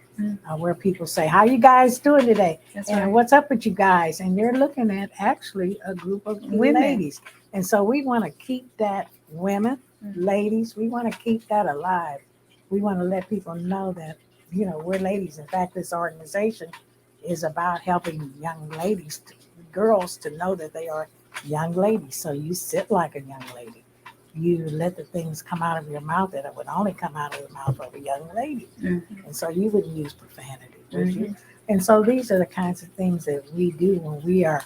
where people say, how you guys doing today? That's And right. what's up with you guys? And they're looking at actually a group of Women. ladies. And so we want to keep that women, ladies, we want to keep that alive. We want to let people know that, we're ladies. In fact, this organization is about helping young ladies, girls to know that they are young ladies. So you sit like a young lady. You let the things come out of your mouth that it would only come out of the mouth of a young lady. And so you wouldn't use profanity, would you? And so these are the kinds of things that we do when we are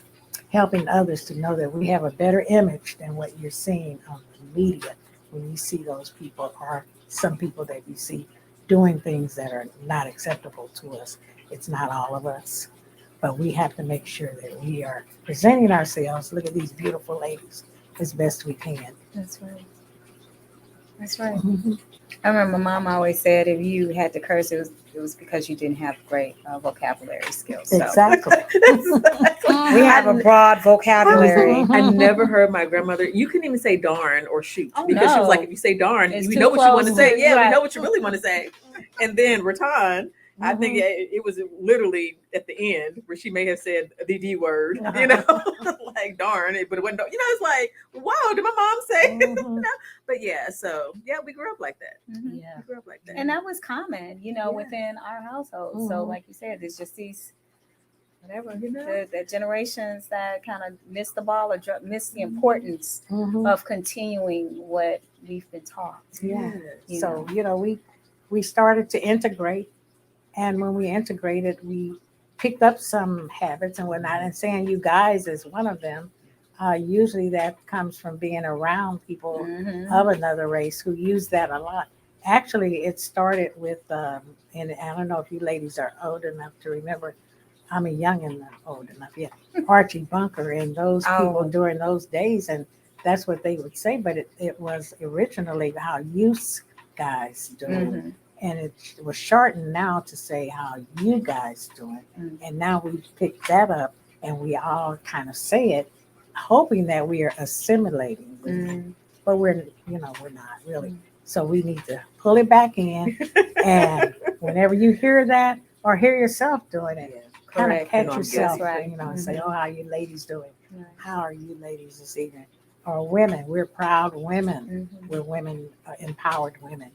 helping others to know that we have a better image than what you're seeing on the media when you see those people or some people that you see doing things that are not acceptable to us. It's not all of us, but we have to make sure that we are presenting ourselves. Look at these beautiful ladies as best we can. That's right. That's right. I remember my mom always said if you had to curse, it was because you didn't have great vocabulary skills. So Exactly. we have a broad vocabulary. I never heard my grandmother. You couldn't even say darn or shoot because she was no. like, if you say darn, It's we too know what you want to close say. to- Yeah, right. we know what you really want to say. And then Ratan, I think it was literally at the end where she may have said the D word, like darn it, but it wasn't. It's like, wow, did my mom say? But yeah, so yeah, we grew up like that. Yeah. We grew up like that. And that was common, within our household. So like you said, there's just these whatever the generations that kind of missed the ball or missed the importance of continuing what we've been taught. Yeah. You So, we started to integrate. And when we integrated, we picked up some habits and whatnot. And saying you guys is one of them. Usually that comes from being around people of another race who use that a lot. Actually, it started with, and I don't know if you ladies are old enough to remember, I'm young and not old enough yet, Archie Bunker and those people during those days. And that's what they would say. But it was originally how you guys do it. And it was shortened now to say how you guys doing. And now we picked that up and we all kind of say it, hoping that we are assimilating with it. But we're not really. So we need to pull it back in. And whenever you hear that or hear yourself doing it, kind of catch yourself, and say, oh, how you ladies doing? How are you ladies this evening? Or women, we're proud women. We're women, empowered women.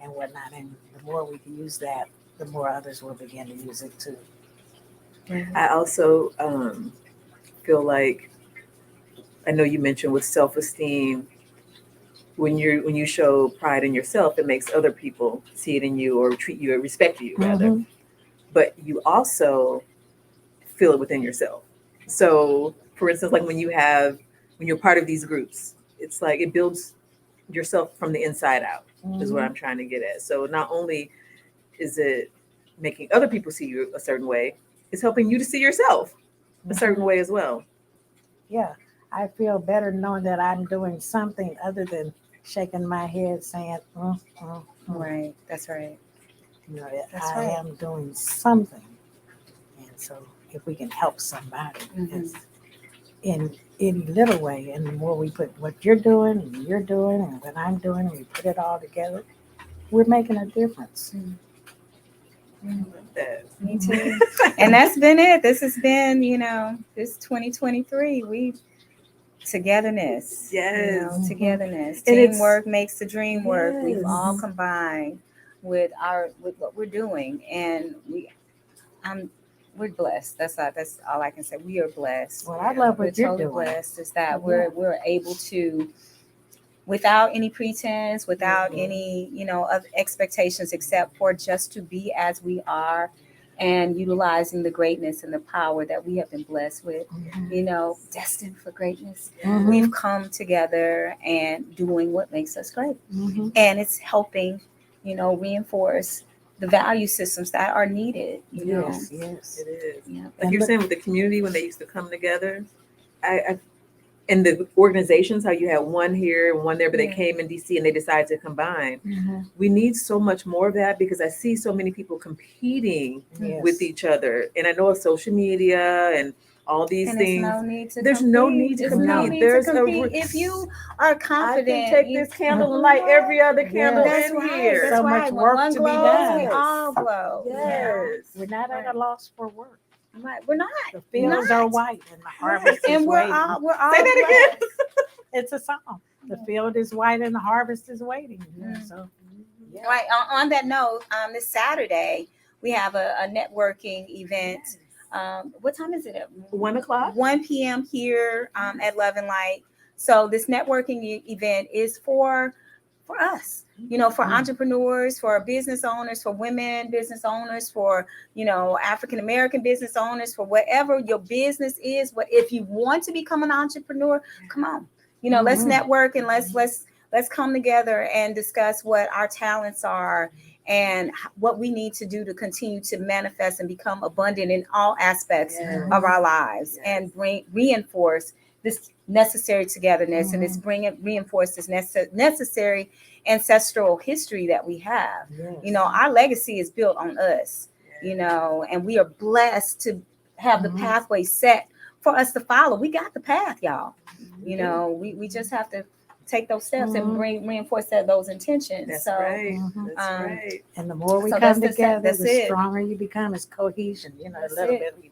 And whatnot. And the more we can use that, the more others will begin to use it too. I also feel like, I know you mentioned with self-esteem, when you show pride in yourself, it makes other people see it in you or treat you or respect you rather. But you also feel it within yourself. So for instance, like when you're part of these groups, it's like it builds yourself from the inside out. Is what I'm trying to get at. So not only is it making other people see you a certain way, it's helping you to see yourself a certain way as well. Yeah, I feel better knowing that I'm doing something other than shaking my head saying, Right, that's right. I am doing something. And so if we can help somebody in any little way, and the more we put what you're doing and what I'm doing, and we put it all together, we're making a difference. Me too. And that's been it. This has been, this 2023. Togetherness. Yes. Togetherness. And Teamwork makes the dream work. We've Yes. all combined with what we're doing, and we're blessed. That's all I can say. We are blessed. Well, I love We're what you're totally doing. blessed. Is that we're able to, without any pretense, without any of expectations, except for just to be as we are, and utilizing the greatness and the power that we have been blessed with. Destined for greatness. We've come together and doing what makes us great, and it's helping reinforce the value systems that are needed. You know, Yes, yes. It is. yeah. Like And you're look- saying with the community when they used to come together, I and the organizations, how you had one here and one there, but they Yeah. came in DC and they decided to combine. Mhm. We need so much more of that because I see so many people competing Yes. with each other. And I know it's social media and all these And things. there's no need to There's compete. no need to There's no compete. need There's to a compete. re- If you are I confident, can take you- this candle and light every other candle Yes. That's in right. here. That's So right. much When work one to be glows, done. we Yes. all glow. you know? Yes. We're not at Right. a loss for work. Right. We're not. The fields are Not. white and the harvest is And we're waiting. all Say that blessed. It's a song. The field is white and the harvest is waiting. Mm. So, yeah. Right. On that note, this Saturday we have a networking event. What time is it? At 1 o'clock. 1 p.m. here at Love and Light. So this networking event is for us, you know, for entrepreneurs, for business owners, for women business owners, for, you know, African American business owners, for whatever your business is. What if you want to become an entrepreneur? Come on, you know, let's Mhm. network and let's come together and discuss what our talents are and what we need to do to continue to manifest and become abundant in all aspects Yes. of our lives, Yes. and reinforce this necessary togetherness and this reinforce this necessary ancestral history that we have. Yes. You know, our legacy is built on us, you know, and we are blessed to have the Mhm. pathway set for us to follow. We got the path, y'all. You know, we just have to take those steps and reinforce those intentions. That's so right. Mhm. That's Um, right. And the more we So come that's together, that's the it. stronger you become. It's cohesion. You know, That's a little it. bit we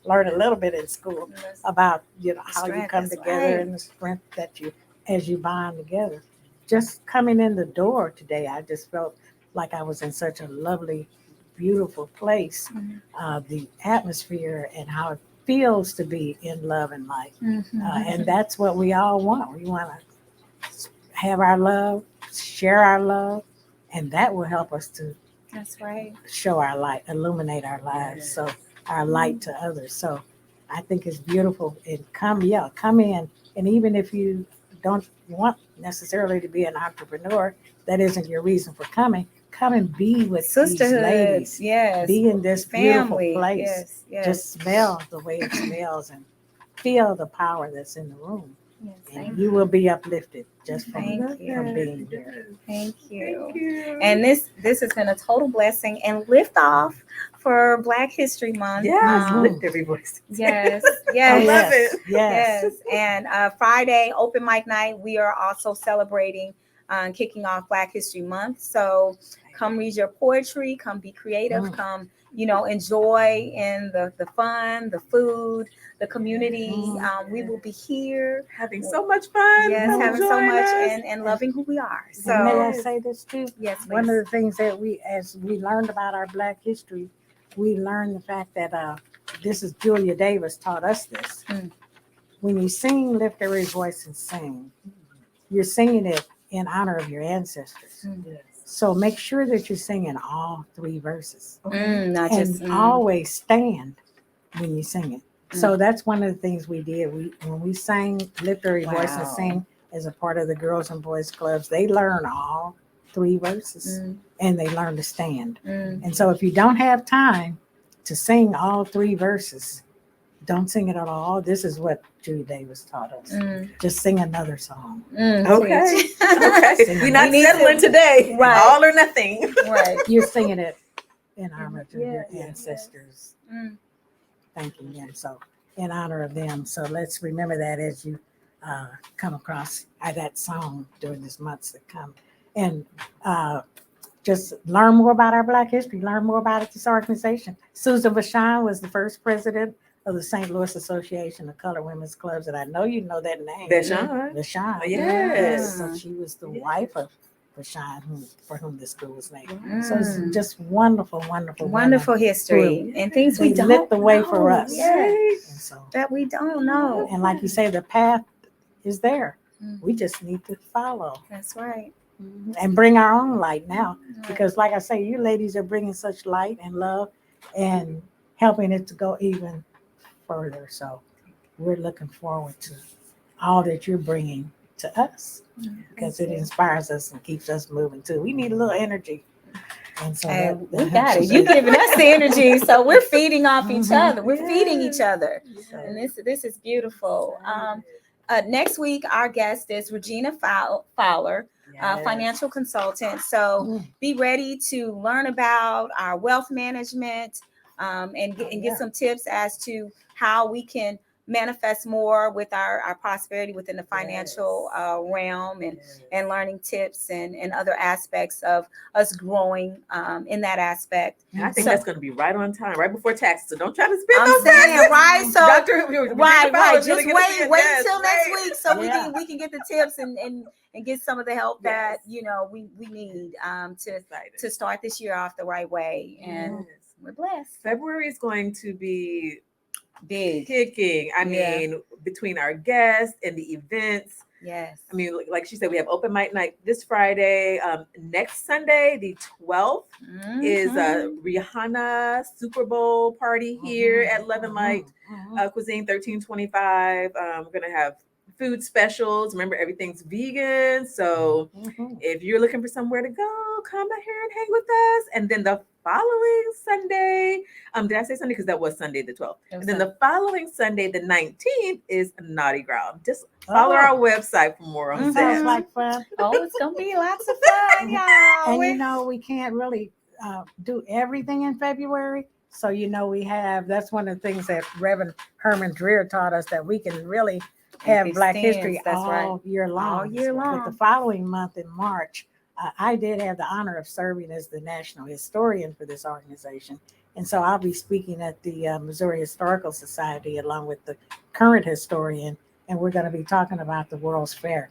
learn a little bit in school about, you know, how you strength, come that's together right. and the strength that you as you bond together. Just coming in the door today, I just felt like I was in such a lovely, beautiful place. Mhm. The atmosphere and how it feels to be in love and light. Mhm. And that's what we all want. We want to have our love, share our love, and that will help us to That's right. show our light, illuminate our lives, so our light to others. So I think it's beautiful. And come in. And even if you don't want necessarily to be an entrepreneur, that isn't your reason for coming. Come and be with these Sisterhood, ladies. yes. Be in this beautiful Family, place. yes, yes. Just smell the way it smells and feel the power that's in the room. Yes, And thank you will be uplifted just Thank from you. being here. Thank you. Thank you. And this has been a total blessing and lift off for Black History Month. Yes, Um, lift every voice. Yes, Oh, yes. love it. Yes. Yes, and Friday, open mic night, we are also celebrating kicking off Black History Month. So come read your poetry, come be creative, come, you know, enjoy in the fun, the food, the community. We will be here. Having so much fun. Yes, Come having so join much us. and loving who we are. And may I So, say this too? yes, One please. of the things that as we learned about our Black history, we learned the fact that this is Julia Davis taught us this. Mm. When you sing, lift every voice and sing. You're singing it in honor of your ancestors. Yes. So make sure that you're singing all 3 verses. Not And just always stand when you sing it. So that's one of the things we did. When we sang Lift Every Voice and Wow. Sing as a part of the Girls and Boys Clubs, they learn all 3 verses and they learn to stand. And so if you don't have time to sing all 3 verses, don't sing it at all. This is what Julie Davis taught us. Just sing another song. Okay. Teach. Okay. We're not We need settling to- today. Right. All or nothing. Right. You're singing it in honor of your Yes. ancestors. Mm. Thanking them. So in honor of them. So let's remember that as you come across that song during this months to come. And just learn more about our Black history, learn more about this organization. Susan Vachon was the first president of the St. Louis Association of Colored Women's Clubs, and I know you know that name. Vachon. Vachon. Yes. So she was the wife of Vachon, for whom the school was named. Mm. So it's just wonderful, wonderful, Wonderful women history and things we They don't lit the way know. for us. Yes. And so, That we don't know. and like you say, the path is there. Mm. We just need to follow That's right. and bring our own light now. Because like I say, you ladies are bringing such light and love and helping it to go even further. So we're looking forward to all that you're bringing to us because it inspires us and keeps us moving too. We need a little energy And so Hey, that we got it. You giving us the energy, so we're feeding off each other. We're feeding each other, and this is beautiful. Next week, our guest is Regina Fowler, financial consultant. So be ready to learn about our wealth management and get some tips as to how we can manifest more with our prosperity within the financial realm, and learning tips and other aspects of us growing in that aspect. And I think that's going to be right on time, right before taxes. So don't try to spend those saying, taxes. right? So right. Just wait wait until next week so we can get the tips and get some of the help that we need to start this year off the right way. And we're blessed. February is going to be big, kicking. I mean, between our guests and the events. Yes. I mean, like she said, we have open mic night this Friday. Next Sunday, the 12th, is a Rihanna Super Bowl party here at Love and Light Cuisine 1325. We're going to have food specials. Remember, everything's vegan. So if you're looking for somewhere to go, come out here and hang with us. And then the following Sunday, did I say Sunday? Because that was Sunday the 12th. And then the following Sunday, the 19th, is Naughty Ground. Just follow our website for more on that. Sounds like fun. Oh, it's going to be lots of fun, y'all. And we can't really do everything in February. So, we that's one of the things that Reverend Herman Dreer taught us, that we can really have Black History all year long. All year long. But the following month in March, I did have the honor of serving as the national historian for this organization. And so I'll be speaking at the Missouri Historical Society along with the current historian, and we're going to be talking about the World's Fair.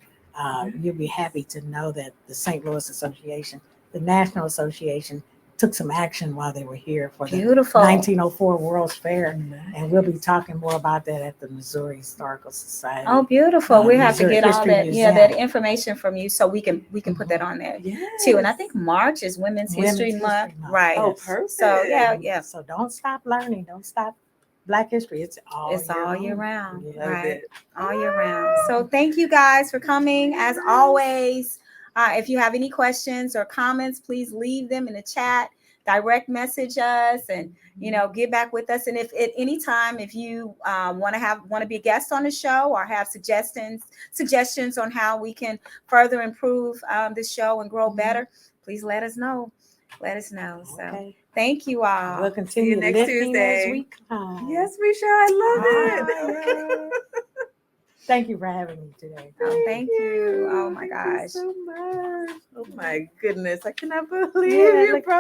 You'll be happy to know that the St. Louis Association, the National Association, took some action while they were here for the 1904 World's Fair. And we'll be talking more about that at the Missouri Historical Society. Oh, beautiful. We have Missouri to get all History that, Museum. that information from you so we can put that on there too. And I think March is Women's History Month. Right. Oh, perfect. So yeah. So don't stop learning. Don't stop Black History. It's all year round. Love Right. it. All year round. So thank you guys for coming. As always, if you have any questions or comments, please leave them in the chat. Direct message us and get back with us. And if at any time, if you want to be a guest on the show or have suggestions on how we can further improve this show and grow better, please let us know. So thank you all. We'll continue next Tuesday. As we come. Yes, we shall. I love it. Thank you for having me today. Oh, thank you. Oh my gosh. Thank you so much. Oh my goodness. I cannot believe you brought